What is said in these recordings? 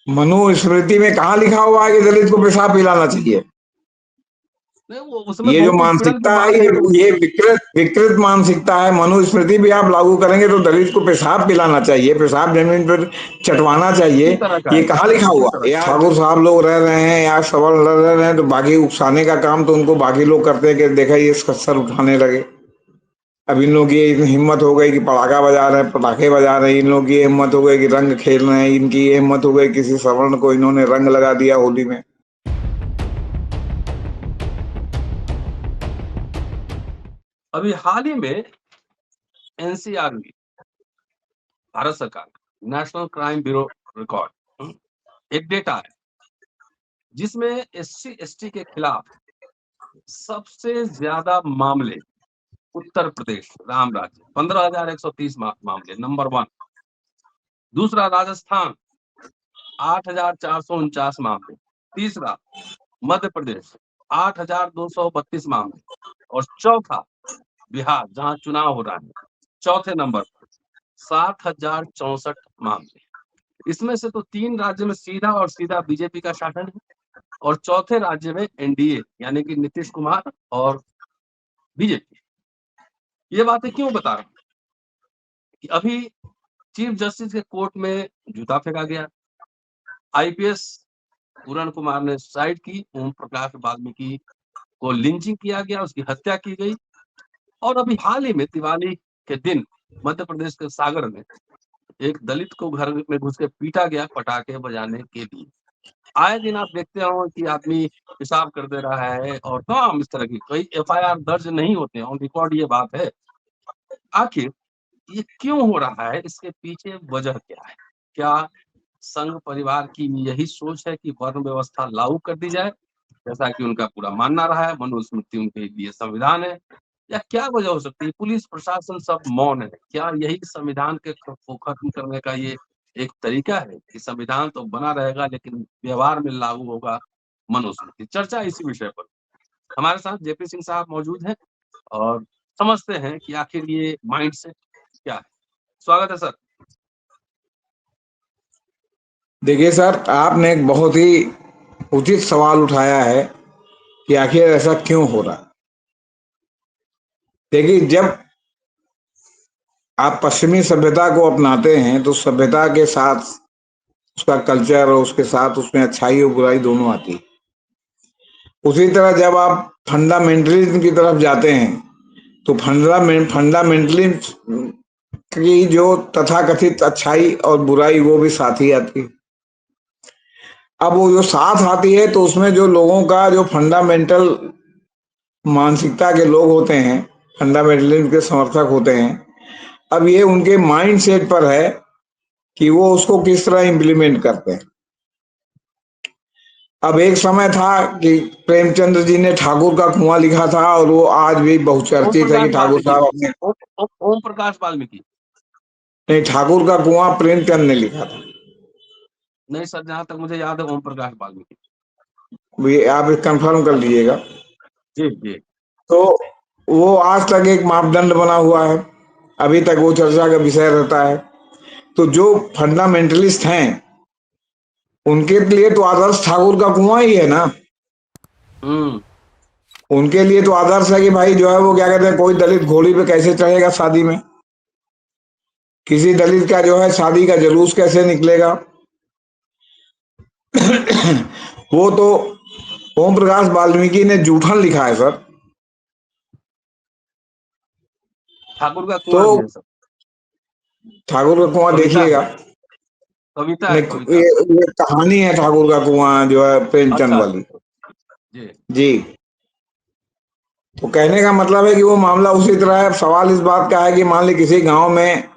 मनुस्मृति में कहाँ लिखा हुआ है कि दलित को पेशाब पिलाना चाहिए? नहीं, वो उसमें ये जो बहुत उत्पीड़न की मानसिकता है, बात है तो। ये विकृत विकृत मानसिकता है। मनुस्मृति भी आप लागू करेंगे तो दलित को पेशाब पिलाना चाहिए, पेशाब जमीन पर चटवाना चाहिए। किस तरह का ये है? कहाँ लिखा किस हुआ? तरह का? या ठाकुर साहब लोग रह रहे हैं या सबल रह रहे हैं तो बाकी उकसाने का काम तो उनको बाकी लोग करते हैं कि देखा ये इसका सर उठाने लगे। अब इन लोग की इतनी हिम्मत हो गई कि पटाखा बजा रहे हैं, पटाखे बजा रहे हैं। इन लोग की हिम्मत हो गई कि रंग खेल रहे हैं। इनकी ये हिम्मत हो गई किसी सवर्ण को इन्होंने रंग लगा दिया होली में। अभी हाल ही में एनसीआर में, भारत सरकार, नेशनल क्राइम ब्यूरो रिकॉर्ड, एक डेटा है जिसमें एससी एसटी के खिलाफ सबसे ज्यादा मामले उत्तर प्रदेश राम राज्य 15,130 मामले नंबर 1। दूसरा राजस्थान 8,449 मामले। तीसरा मध्य प्रदेश 8,232 मामले। और चौथा बिहार, जहां चुनाव हो रहा है, चौथे नंबर पर 7,064 मामले। इसमें से तो 3 राज्य में सीधा और सीधा बीजेपी का शासन है, और चौथे राज्य में एनडीए यानी कि नीतीश कुमार और बीजेपी। ये बातें क्यों बता रहा हूं कि अभी चीफ जस्टिस के कोर्ट में जूता फेंका गया। आईपीएस पूरण कुमार ने सुसाइड की, ओम प्रकाश वाल्मीकि को लिंचिंग किया गया, उसकी हत्या की गई। और अभी हाल ही में दिवाली के दिन मध्य प्रदेश के सागर में एक दलित को घर में घुस के पीटा गया पटाखे बजाने के लिए। आए दिन आप देखते हो कि आदमी पेशाब कर दे रहा है और तमाम इस तरह की कई एफआईआर दर्ज नहीं होते, ऑन रिकॉर्ड ये बात है। आखिर ये क्यों हो रहा है? इसके पीछे वजह क्या है? क्या संघ परिवार की यही सोच है कि वर्ण व्यवस्था लागू कर दी जाए, जैसा कि उनका पूरा मानना रहा है, मनुस्मृति उनके लिए संविधान है? या क्या वजह हो सकती है? पुलिस प्रशासन सब मौन है। क्या यही संविधान के को खत्म करने का ये एक तरीका है कि संविधान तो बना रहेगा लेकिन व्यवहार में लागू होगा मनुस्मृति? चर्चा इसी विषय पर। हमारे साथ जेपी सिंह साहब मौजूद हैं और समझते हैं कि आखिर ये माइंडसेट क्या है। स्वागत है सर। देखिए सर, आपने एक बहुत ही उचित सवाल उठाया है कि आखिर ऐसा क्यों हो रहा है। देखिए, जब आप पश्चिमी सभ्यता को अपनाते हैं तो सभ्यता के साथ उसका कल्चर और उसके साथ उसमें अच्छाई और बुराई दोनों आती है। उसी तरह जब आप फंडामेंटलिज्म की तरफ जाते हैं तो फंडामेंटलिज्म की जो तथाकथित अच्छाई और बुराई वो भी साथ ही आती है। अब वो जो साथ आती है तो उसमें जो लोगों का जो फंडामेंटल मानसिकता के लोग होते हैं, फंडामेंटलिज्म के समर्थक होते हैं, अब ये उनके माइंड सेट पर है कि वो उसको किस तरह इम्प्लीमेंट करते हैं। अब एक समय था कि प्रेमचंद्र जी ने ठाकुर का कुआं लिखा था और वो आज भी ओम बहुचर्चित है कि प्रकाश ठाकुर वाल्मीकि। साहब अपने। ओम प्रकाश वाल्मीकि। नहीं, ठाकुर का कुआं प्रेमचंद ने लिखा था। नहीं सर, जहां तक मुझे याद है ओम प्रकाश वाल्मीकि। ये आप कंफर्म कर लीजिएगा। जी जी। तो वो आज तक एक मापदंड बना हुआ है, अभी तक वो चर्चा का विषय रहता है। तो जो फंडामेंटलिस्ट हैं उनके लिए तो आदर्श ठाकुर का कुआं ही है ना। हम्म। उनके लिए तो आदर्श है कि भाई जो है वो क्या कहते हैं, कोई दलित घोड़ी पे कैसे चढ़ेगा शादी में, किसी दलित का जो है शादी का जुलूस कैसे निकलेगा। वो तो ओम प्रकाश वाल्मीकि ने जूठन लिखा है सर। ठाकुर का तो कुआं भी है सर। ठाकुर का कुआं कविता है। देखिएगा। कविता है, नहीं, कविता। ये कहानी है ठाकुर का कुआं जो है प्रेमचंद अच्छा वाली। अच्छा। जी। जी। तो कहने का मतलब है कि वो मामला उसी तरह है। सवाल इस बात का है कि मान ली किसी गांव में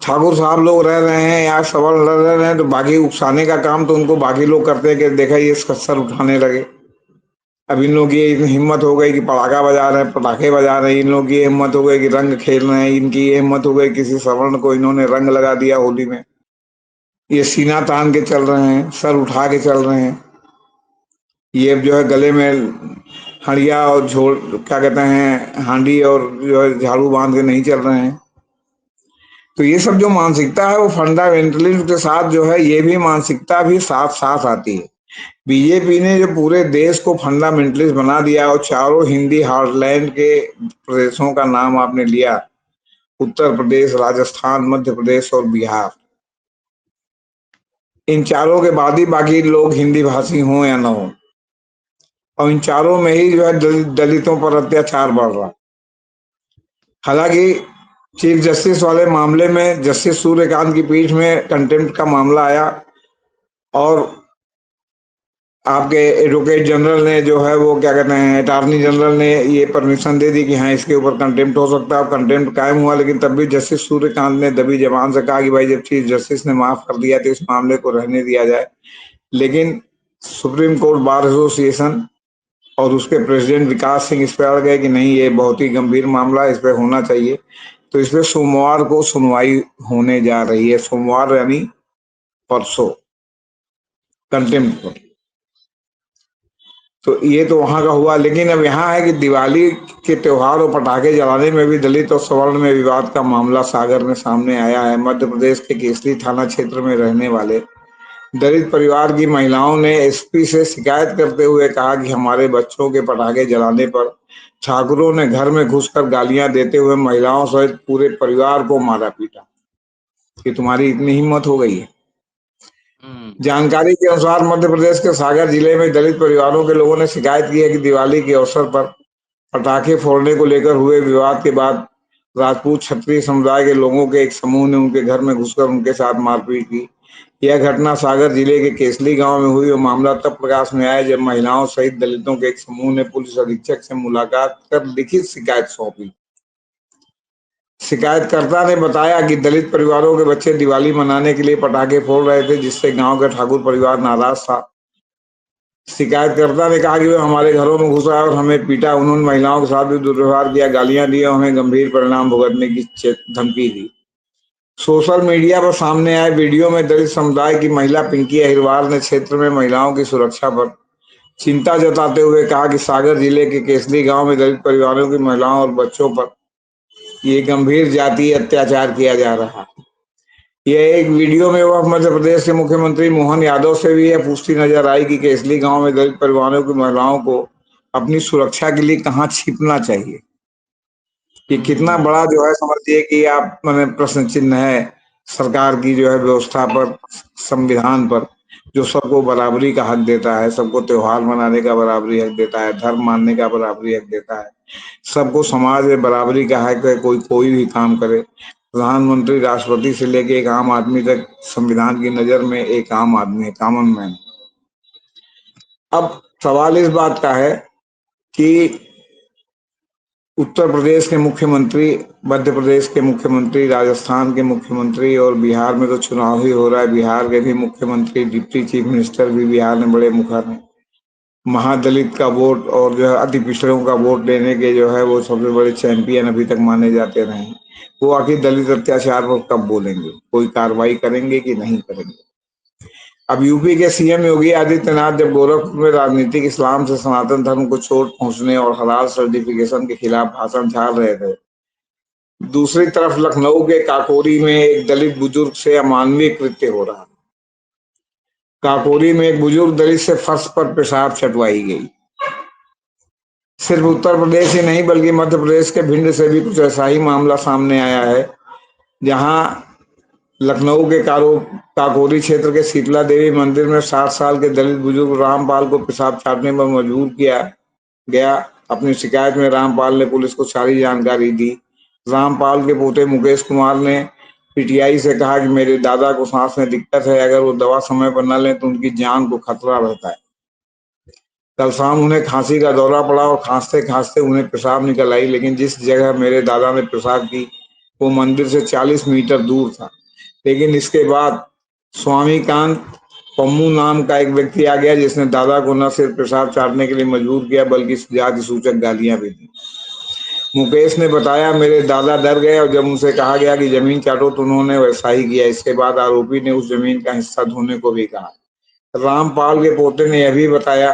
ठाकुर साहब लोग रह रहे हैं या सबल रह रहे हैं तो बाकी उकसाने का काम तो उनको बाकी लोग करते हैं कि देखा ये इसका सर उठाने लगे। अब इन लोग की इतनी हिम्मत हो गई कि पटाखा बजा रहे हैं, पटाखे बजा रहे हैं। इन लोग की हिम्मत हो गई कि रंग खेल रहे हैं। इनकी ये हिम्मत हो गई किसी सवर्ण को इन्होंने रंग लगा दिया होली में। ये सीना तान के चल रहे हैं, सर उठा के चल रहे हैं। ये जो है गले में हड़िया और झोल क्या कहते हैं हांडी और जो है झाड़ू बांध के नहीं चल रहे हैं। तो ये सब जो मानसिकता है वो फंडामेंटलिज्म के साथ जो है ये भी मानसिकता भी साथ साथ आती है। बीजेपी ने जो पूरे देश को फंडामेंटलिस्ट बना दिया और चारों हिंदी हार्टलैंड के प्रदेशों का नाम आपने लिया, उत्तर प्रदेश, राजस्थान, मध्य प्रदेश और बिहार, इन चारों के बाद ही बाकी लोग हिंदी भाषी हों या ना हो, और इन चारों में ही जो है दलितों पर अत्याचार बढ़ रहा। हालांकि चीफ जस्टिस वाले मामले में जस्टिस सूर्यकांत की पीठ में कंटेम्प्ट का मामला आया और आपके एडवोकेट जनरल ने जो है वो क्या कहते हैं अटॉर्नी जनरल ने ये परमिशन दे दी कि हाँ इसके ऊपर कंटेम्प्ट हो सकता है। कंटेम्प्ट कायम हुआ, लेकिन तब भी जस्टिस सूर्यकांत ने दबी जबान से कहा कि भाई जब चीफ जस्टिस ने माफ कर दिया तो इस मामले को रहने दिया जाए। लेकिन सुप्रीम कोर्ट बार एसोसिएशन और उसके प्रेसिडेंट विकास सिंह इस पर अड़ गए कि नहीं ये बहुत ही गंभीर मामला है, इस पर होना चाहिए। तो इस पर सोमवार को सुनवाई होने जा रही है, सोमवार यानी परसों, कंटेम्प्ट पर। तो ये तो वहां का हुआ, लेकिन अब यहाँ है कि दिवाली के त्योहार और पटाखे जलाने में भी दलित और सवर्ण में विवाद का मामला सागर में सामने आया है। मध्य प्रदेश के केसरी थाना क्षेत्र में रहने वाले दलित परिवार की महिलाओं ने एसपी से शिकायत करते हुए कहा कि हमारे बच्चों के पटाखे जलाने पर ठाकुरों ने घर में घुसकर गालियां देते हुए महिलाओं सहित पूरे परिवार को मारा पीटा। कि तुम्हारी इतनी हिम्मत हो गई है। जानकारी के अनुसार मध्य प्रदेश के सागर जिले में दलित परिवारों के लोगों ने शिकायत की है कि दिवाली के अवसर पर पटाखे फोड़ने को लेकर हुए विवाद के बाद राजपूत क्षत्रिय समुदाय के लोगों के एक समूह ने उनके घर में घुसकर उनके साथ मारपीट की। यह घटना सागर जिले के केसली गांव में हुई और मामला तब प्रकाश में आया जब महिलाओं सहित दलितों के एक समूह ने पुलिस अधीक्षक से मुलाकात कर लिखित शिकायत सौंपी। शिकायतकर्ता ने बताया कि दलित परिवारों के बच्चे दिवाली मनाने के लिए पटाखे फोड़ रहे थे, जिससे गांव का ठाकुर परिवार नाराज था। शिकायतकर्ता ने कहा कि वे हमारे घरों में घुसा और हमें पीटा। उन्होंने महिलाओं के साथ भी दुर्व्यवहार किया, गालियां दी और हमें गंभीर परिणाम भुगतने की धमकी दी। सोशल मीडिया पर सामने आए वीडियो में दलित समुदाय की महिला पिंकी अहिरवार ने क्षेत्र में महिलाओं की सुरक्षा पर चिंता जताते हुए कहा कि सागर जिले के केसली गांव में दलित परिवारों की महिलाओं और बच्चों पर ये गंभीर जातीय अत्याचार किया जा रहा है। यह एक वीडियो में वह मध्य प्रदेश के मुख्यमंत्री मोहन यादव से भी यह पूछती नजर आई कि केसली गांव में दलित परिवारों की महिलाओं को अपनी सुरक्षा के लिए कहाँ छिपना चाहिए। कि कितना बड़ा जो है समझिए कि आप मैंने प्रश्न चिन्ह है सरकार की जो है व्यवस्था पर, संविधान पर, जो सबको बराबरी का हक देता है, सबको त्योहार मनाने का बराबरी हक देता है, धर्म मानने का बराबरी हक देता है, सबको समाज में बराबरी का हक है। कोई कोई भी काम करे, प्रधानमंत्री राष्ट्रपति से लेके एक आम आदमी तक संविधान की नजर में एक आम आदमी है, कॉमन मैन। अब सवाल इस बात का है कि उत्तर प्रदेश के मुख्यमंत्री, मध्य प्रदेश के मुख्यमंत्री, राजस्थान के मुख्यमंत्री और बिहार में तो चुनाव ही हो रहा है, बिहार के भी मुख्यमंत्री, डिप्टी चीफ मिनिस्टर भी बिहार में बड़े मुखर हैं। महादलित का वोट और जो है अति पिछड़ों का वोट लेने के जो है वो सबसे बड़े चैंपियन अभी तक माने जाते रहे। वो आखिर दलित अत्याचार पर कब बोलेंगे, कोई कार्रवाई करेंगे कि नहीं करेंगे। अब यूपी के सीएम योगी आदित्यनाथ जब गोरखपुर में राजनीतिक इस्लाम से सनातन धर्म को चोट पहुंचने और हलाल सर्टिफिकेशन के खिलाफ भाषण झाड़ रहे थे, दूसरी तरफ लखनऊ के काकोरी में एक दलित बुजुर्ग से अमानवीय कृत्य हो रहा। काकोरी में एक बुजुर्ग दलित से फर्श पर पेशाब चटवाई गई। सिर्फ उत्तर प्रदेश ही नहीं बल्कि मध्य प्रदेश के भिंड से भी कुछ ऐसा ही मामला सामने आया है, जहां लखनऊ के काकोरी क्षेत्र के शीतला देवी मंदिर में 60 साल के दलित बुजुर्ग रामपाल को पेशाब छाटने पर मजबूर किया गया। अपनी शिकायत में रामपाल ने पुलिस को सारी जानकारी दी। रामपाल के पोते मुकेश कुमार ने पीटीआई से कहा कि मेरे दादा को सांस में दिक्कत है, अगर वो दवा समय पर न लें तो उनकी जान को खतरा रहता है। कल शाम उन्हें खांसी का दौरा पड़ा और खांसते खांसते उन्हें पेशाब निकल आई, लेकिन जिस जगह मेरे दादा ने पेशाब की वो मंदिर से 40 मीटर दूर था। लेकिन इसके बाद स्वामी कांत पम्मू नाम का एक व्यक्ति आ गया जिसने दादा को न सिर्फ पेशाब चाटने के लिए मजबूर किया बल्कि जाति सूचक गालियां भी दी। मुकेश ने बताया, मेरे दादा डर गए और जब उनसे कहा गया कि जमीन चाटो तो उन्होंने वैसा ही किया। इसके बाद आरोपी ने उस जमीन का हिस्सा धोने को भी कहा। रामपाल के पोते ने यह भी बताया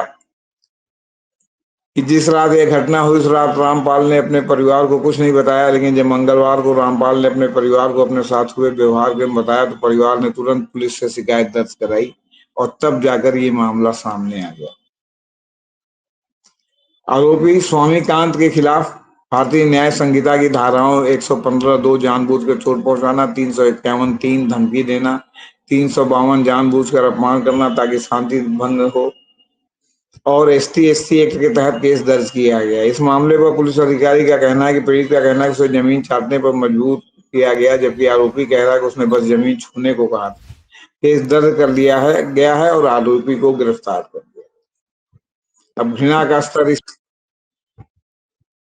कि जिस रात ये घटना हुई उस रात रामपाल ने अपने परिवार को कुछ नहीं बताया, लेकिन जब मंगलवार को रामपाल ने अपने परिवार को अपने साथ हुए व्यवहार के बताया तो परिवार ने तुरंत पुलिस से शिकायत दर्ज कराई और तब जाकर ये मामला सामने आ गया। आरोपी स्वामीकांत के खिलाफ भारतीय न्याय संहिता की धाराओं 115(2) जानबूझकर चोट पहुंचाना, 351(3) धमकी देना, 352 जानबूझकर अपमान करना ताकि शांति भंग हो और ST/SC एक्ट के तहत केस दर्ज किया गया। इस मामले पर पुलिस अधिकारी का कहना है कि पीड़ित का कहना है कि उसे जमीन छाटने पर मजबूर किया गया, जबकि आरोपी कह रहा है कि उसने बस जमीन छूने को कहा था। केस दर्ज कर लिया है गया है और आरोपी को गिरफ्तार कर दिया। अब घृणा का स्तर इस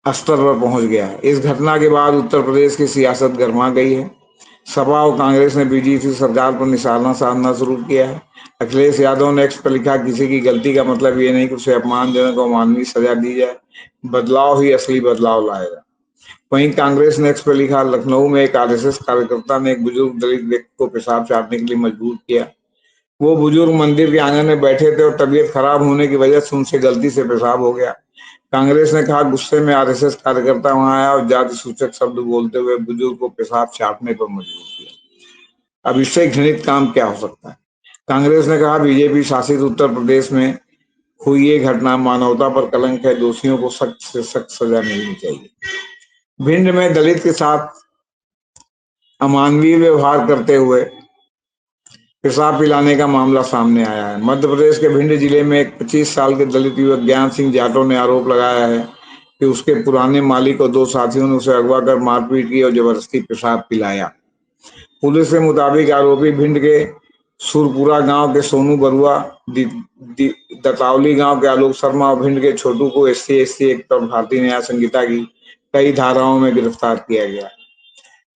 स्तर पर पहुंच गया है। इस घटना के बाद उत्तर प्रदेश की सियासत गर्मा गई है। सपा और कांग्रेस ने बीजेपी सरकार पर निशाना साधना शुरू किया है। अखिलेश यादव ने एक्स पर लिखा, किसी की गलती का मतलब ये नहीं कि उसे अपमानजनक और मानवीय सजा दी जाए, बदलाव ही असली बदलाव लाएगा। वहीं कांग्रेस ने एक्स पर लिखा, लखनऊ में एक RSS कार्यकर्ता ने एक बुजुर्ग दलित व्यक्ति को पेशाब चाटने के लिए मजबूर किया। वो बुजुर्ग मंदिर के आंगन में बैठे थे और तबीयत खराब होने की वजह से उनसे गलती से पेशाब हो गया। कांग्रेस ने कहा, गुस्से में RSS कार्यकर्ता वहां आया और जाति सूचक शब्द बोलते हुए बुजुर्ग को पेशाब चाटने पर मजबूर किया। अब इससे घृणित काम क्या हो सकता है? कांग्रेस ने कहा, बीजेपी शासित उत्तर प्रदेश में हुई ये घटना मानवता पर कलंक है, दोषियों को सख्त से सख्त सजा मिलनी चाहिए। भिंड में दलित के साथ अमानवीय व्यवहार करते हुए पेशाब पिलाने का मामला सामने आया है। मध्य प्रदेश के भिंड जिले में एक 25 साल के दलित युवक ज्ञान सिंह जाटव ने आरोप लगाया है कि उसके पुराने मालिक और 2 साथियों ने उसे अगवा कर मारपीट की और जबरदस्ती पेशाब पिलाया। पुलिस के मुताबिक आरोपी भिंड के सुरपुरा गांव के सोनू बरुआ, दतावली गांव के आलोक शर्मा और भिंड के छोटू को SC/ST एक्ट और भारतीय न्याय संहिता की कई धाराओं में गिरफ्तार किया गया।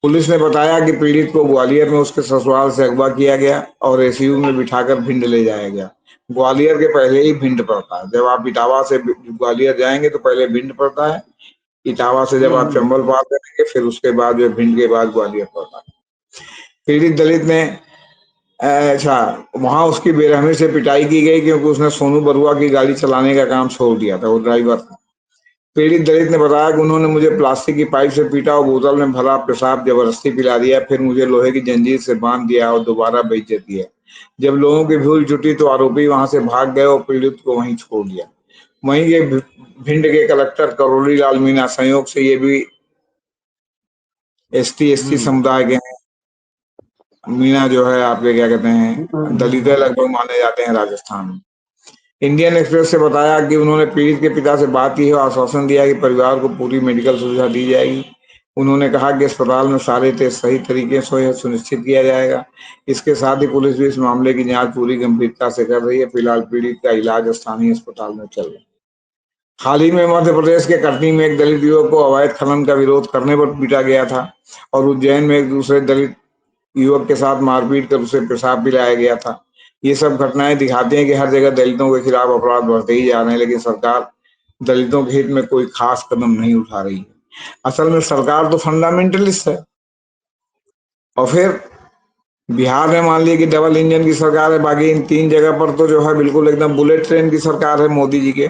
पुलिस ने बताया कि पीड़ित को ग्वालियर में उसके ससुराल से अगवा किया गया और SU में बिठाकर भिंड ले जाया गया। ग्वालियर के पहले ही भिंड पड़ता है। जब आप इटावा से ग्वालियर जाएंगे तो पहले भिंड पड़ता है। इटावा से जब आप चंबल पार करेंगे फिर उसके बाद जो भिंड के बाद ग्वालियर पड़ता है। पीड़ित दलित ने अच्छा, वहां उसकी बेरहमी से पिटाई की गई क्योंकि उसने सोनू बरुआ की गाड़ी चलाने का काम छोड़ दिया था, वो ड्राइवर था। पीड़ित दलित ने बताया कि उन्होंने मुझे प्लास्टिक की पाइप से पीटा और बोतल में भरा पेशाब जबरदस्ती पिला दिया, फिर मुझे लोहे की जंजीर से बांध दिया और दोबारा बेइज्जती है। जब लोगों की भीड़ जुटी तो आरोपी वहां से भाग गए और पीड़ित को वहीं छोड़ दिया। वहीं ये भिंड के कलेक्टर करोड़ी लाल मीणा, संयोग से ये भी ST/SC समुदाय के हैं। मीणा जो है आपके क्या कहते हैं, दलित लगभग माने जाते हैं राजस्थान में। इंडियन एक्सप्रेस से बताया कि उन्होंने पीड़ित के पिता से बात की है और आश्वासन दिया कि परिवार को पूरी मेडिकल सुविधा दी जाएगी। उन्होंने कहा कि अस्पताल में सारे टेस्ट सही तरीके से सुनिश्चित किया जाएगा। इसके साथ ही पुलिस भी इस मामले की जांच पूरी गंभीरता से कर रही है। फिलहाल पीड़ित का इलाज स्थानीय अस्पताल में चल रहा है। हाल ही में मध्य प्रदेश के कटनी में एक दलित युवक को अवैध खनन का विरोध करने पर पीटा गया था और उज्जैन में एक दूसरे दलित युवक के साथ मारपीट कर उसे पेशाब पिलाया गया था। ये सब घटनाएं दिखाती हैं कि हर जगह दलितों के खिलाफ अपराध बढ़ते ही जा रहे हैं, लेकिन सरकार दलितों के हित में कोई खास कदम नहीं उठा रही है। असल में सरकार तो फंडामेंटलिस्ट है। और फिर बिहार में मान लीजिए कि डबल इंजन की सरकार है, बाकी इन 3 जगह पर तो जो है बिल्कुल एकदम बुलेट ट्रेन की सरकार है मोदी जी के।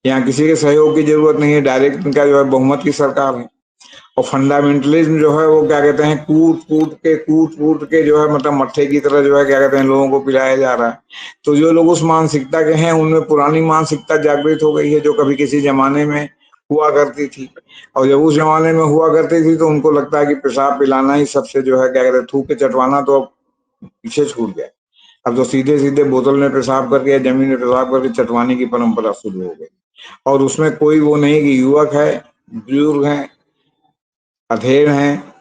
यहाँ किसी के सहयोग की जरूरत नहीं है, डायरेक्ट इनका जो है बहुमत की सरकार है। और फंडामेंटलिज्म जो है वो क्या कहते हैं, कूट कूट के जो है मतलब मट्ठे की तरह जो है क्या कहते हैं लोगों को पिलाया जा रहा है। तो जो लोग उस मानसिकता के हैं उनमें पुरानी मानसिकता जागृत हो गई है जो कभी किसी जमाने में हुआ करती थी। और जब उस जमाने में हुआ करती थी तो उनको लगता है कि पेशाब पिलाना ही सबसे जो है क्या कहते हैं थूक के चटवाना तो अब पीछे छूट गया। अब तो सीधे सीधे बोतल में पेशाब करके या जमीन में पेशाब करके चटवाने की परंपरा शुरू हो गई। और उसमें कोई वो नहीं कि युवक है, बुजुर्ग है, अधेड़ हैं,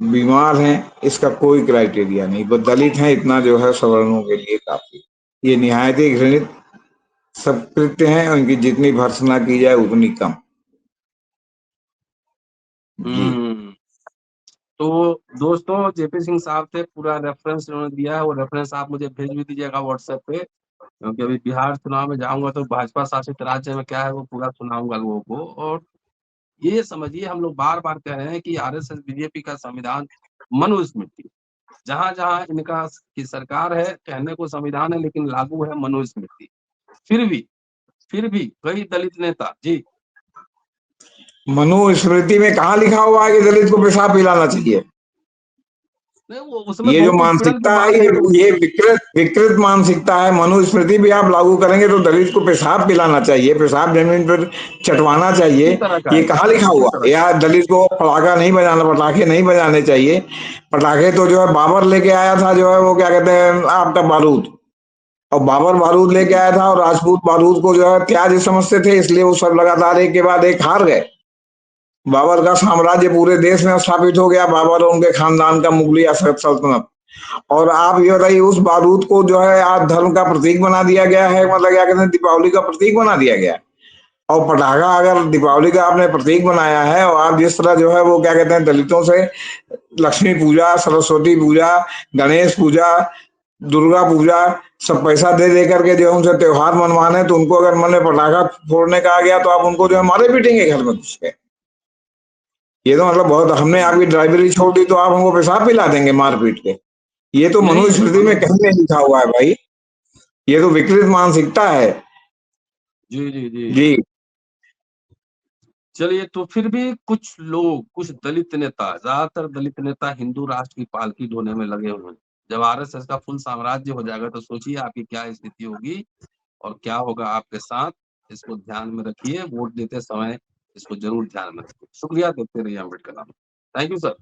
बीमार हैं, इसका कोई क्राइटेरिया नहीं। बस दलित हैं, इतना जो है सवर्णों के लिए काफी। ये निहायत ही घृणित सब कृत्य हैं और इनकी जितनी भर्त्सना की जाए उतनी कम। जी तो दोस्तों JP सिंह साहब थे, पूरा रेफरेंस उन्होंने दिया है, वो रेफरेंस आप मुझे भेज भी दीजिएगा व्हाट्सएप पे, क्योंकि अभी बिहार चुनाव में जाऊंगा तो भाजपा शासित राज्य में क्या है वो पूरा सुनाऊंगा लोगों को। और ये समझिए, हम लोग बार बार कह रहे हैं कि RSS BJP का संविधान मनुस्मृति, जहां जहां इनका की सरकार है, कहने को संविधान है लेकिन लागू है मनुस्मृति। फिर भी फिर भी कई दलित नेता जी, मनुस्मृति में कहाँ लिखा हुआ है कि दलित को पेशाब पिलाना चाहिए? नहीं वो उसमें ये जो बहुत उत्पीड़न की मानसिकता है, बात है तो ये विकृत विकृत मानसिकता है। मनुस्मृति भी आप लागू करेंगे तो दलित को पेशाब पिलाना चाहिए, पेशाब जमीन पर चटवाना चाहिए, किस तरह का ये है, कहाँ लिखा किस हुआ? तरह या दलित को पटाखा नहीं बजाना, पटाखे नहीं बजाने चाहिए? पटाखे तो जो है बाबर लेके आया था, जो है वो क्या कहते हैं आपका बारूद, और बाबर बारूद लेके आया था, और राजपूत बारूद को जो है त्याज्य समझते थे, इसलिए वो सब लगातार एक के बाद एक हार गए। बाबर का साम्राज्य पूरे देश में स्थापित हो गया, बाबर और उनके खानदान का मुगली सल्तनत। और आप ये बताइए, उस बारूद को जो है आज धर्म का प्रतीक बना दिया गया है, मतलब क्या कहते हैं दीपावली का प्रतीक बना दिया गया है। और पटाखा अगर दीपावली का आपने प्रतीक बनाया है, और आप जिस तरह जो है वो क्या कहते हैं दलितों से लक्ष्मी पूजा, सरस्वती पूजा, गणेश पूजा, दुर्गा पूजा सब पैसा दे दे करके जो है उनसे त्योहार मनवाने, तो उनको अगर मन में पटाखा फोड़ने का आ गया तो आप उनको जो है मारे पीटेंगे घर में घुस के। ये तो मतलब बहुत, हमने आपकी ड्राइवरी छोड़ दी तो आप हमको पेशाब पिला देंगे मार पीट के? ये तो यही है मनुस्मृति में मनु कहीं नहीं लिखा हुआ है भाई। ये तो विकृत मानसिकता है। जी जी जी। जी। चलिए, तो फिर भी कुछ लोग, कुछ दलित नेता, ज्यादातर दलित नेता हिंदू राष्ट्र की पालकी ढोने में लगे हुए हैं। जब आरएसएस का फुल साम्राज्य हो जाएगा तो सोचिए आपकी क्या स्थिति होगी और क्या होगा आपके साथ। इसको ध्यान में रखिए, वोट देते समय इसको जरूर ध्यान में रखिए। शुक्रिया, देखते रहिए अम्बेडकर नाम। Thank you sir.